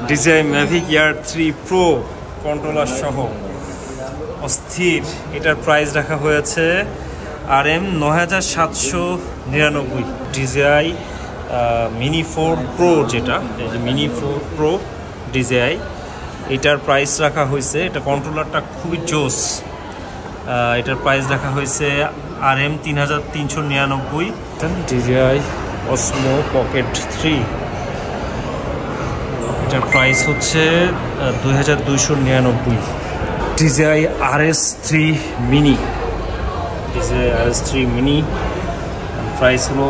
DJI Mavic Air 3 Pro controller সহ অস্থির। এটার প্রাইস রাখা হয়েছে RM ৯৭৯৯। DJI Mini 4 Pro, যেটা এই যে Mini 4 Pro DJI, এটার প্রাইস রাখা হয়েছে, এটা কন্ট্রোলারটা খুবই জোস। এটার প্রাইস রাখা হয়েছে RM ৩৩৯৯। DJI Osmo Pocket 3, এটার প্রাইস হচ্ছে ২২৯৯। DJI RS3 Mini, DJI RS3 Mini price হলো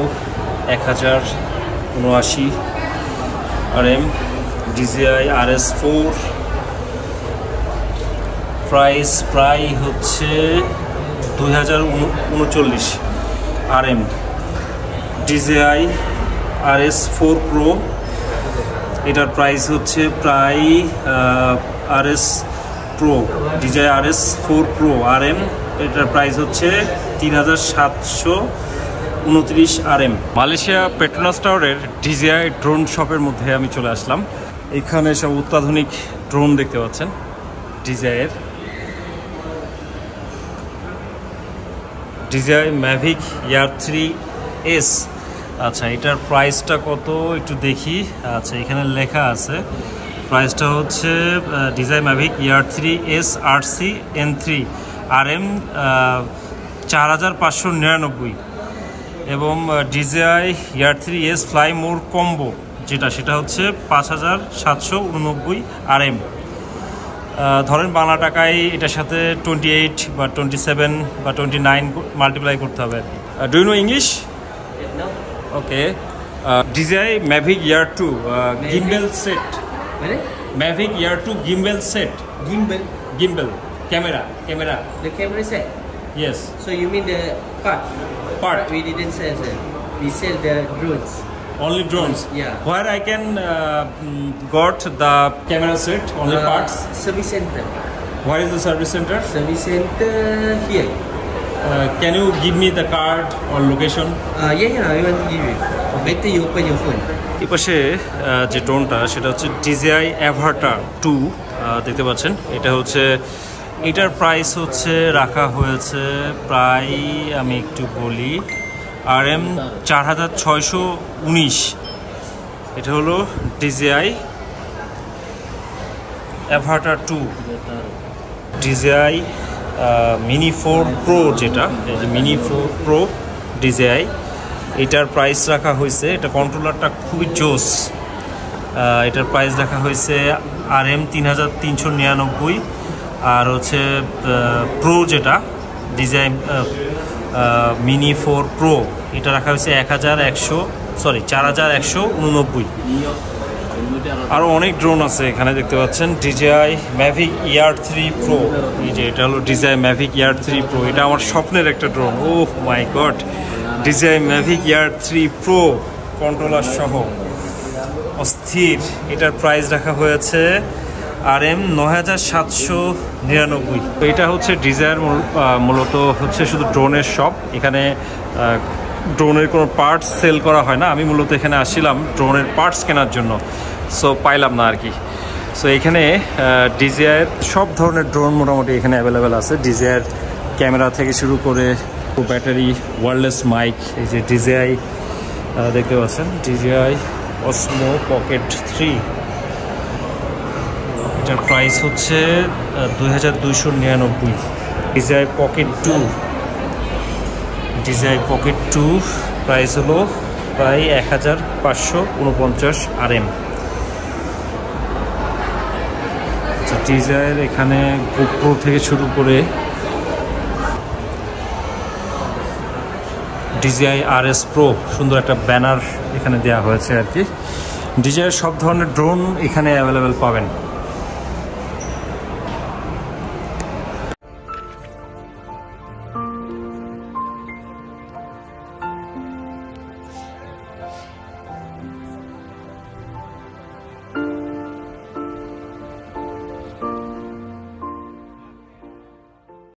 ১০৭৯ RM। DJI RS4 প্রাইস প্রায় হচ্ছে ২০৩৯ RM। DJI RS4 Pro, এটার প্রাইস হচ্ছে প্রায় RS Pro, DJI RS4 Pro RM, এটার প্রাইস হচ্ছে ৩৭২৯ RM। মালয়েশিয়া পেট্রোনাস টাওয়ারের DJI ড্রোন শপের মধ্যে আমি চলে আসলাম। এখানে সব অত্যাধুনিক ড্রোন দেখতে পাচ্ছেন DJI এর। DJI Mavic Air 3S। আচ্ছা, এটার প্রাইসটা কত একটু দেখি। আচ্ছা, এখানে লেখা আছে প্রাইসটা হচ্ছে DJI Mavic Air 3S RC N3 RM ৪৫৯৯, এবং DJI Air 3S Fly More Combo, সেটা হচ্ছে ৫৭৮৯ RM। ধরেন বাংলা টাকায় এটার সাথে 28 বা 27 বা 29 মাল্টিপ্লাই করতে হবে। Do you know English? Okay. DJI Mavic Air 2 gimbal set. Mavic Air 2 gimbal set. Gimbal. Camera. The camera set? Yes. So you mean the part? We didn't sell that. We sell the drones. Only drones? Yeah. Where I can got the camera set, only parts? Service center. Where is the service center? Service center here. Can you give me the card or location? Yeah, I want to give you. Better you open your phone. এই পাশে যে ড্রোনটা সেটা হচ্ছে DJI Avatar 2, দেখতে পাচ্ছেন। এটা হচ্ছে, এটার প্রাইস হচ্ছে রাখা হয়েছে প্রায়, আমি একটু বলি, RM ৪৬১৯। এটা হলো DJI Avatar 2। DJI Mini 4 Pro, যেটা এই যে Mini 4 Pro DJI, এটার প্রাইস রাখা হয়েছে, এটা কন্ট্রোলারটা খুবই জোস। এটার প্রাইস রাখা হয়েছে RM ৩৩৯৯, আর হচ্ছে প্রো যেটা DJI Mini 4 Pro, এটা রাখা হয়েছে ৪১৮৯। আরও অনেক ড্রোন আছে এখানে দেখতে পাচ্ছেন। DJI Mavic Air 3 Pro, এই যে এটা হলো DJI Mavic Air 3 Pro, এটা আমার স্বপ্নের একটা drone. Oh my god, DJI Mavic Air 3 Pro controller সহ অস্থির। এটার প্রাইস রাখা হয়েছে RM ৯৭৯৯। এটা হচ্ছে DJI মূলত হচ্ছে শুধু ড্রোনের শপ। এখানে ড্রোনের কোনো পার্টস সেল করা হয় না। আমি মূলত এখানে আসছিলাম ড্রোনের পার্টস কেনার জন্য, সো পাইলাম না আর কি। সো এখানে DJI সব ধরনের ড্রোন মোটামুটি এখানে অ্যাভেলেবেল আছে। DJI ক্যামেরা থেকে শুরু করে ব্যাটারি, ওয়্যারলেস মাইক, এই যে DJI দেখতে পাচ্ছেন DJI Osmo Pocket 3, এটার প্রাইস হচ্ছে ২২৯৯। DJI Pocket 2, DJI Pocket 2 price হলো প্রায় ১৫৪৯ RM। আচ্ছা, DJI এখানে GoPro থেকে শুরু করে DJI RS Pro, সুন্দর একটা ব্যানার এখানে দেওয়া হয়েছে আর কি। DJI সব ধরনের ড্রোন এখানে অ্যাভেলেবেল পাবেন।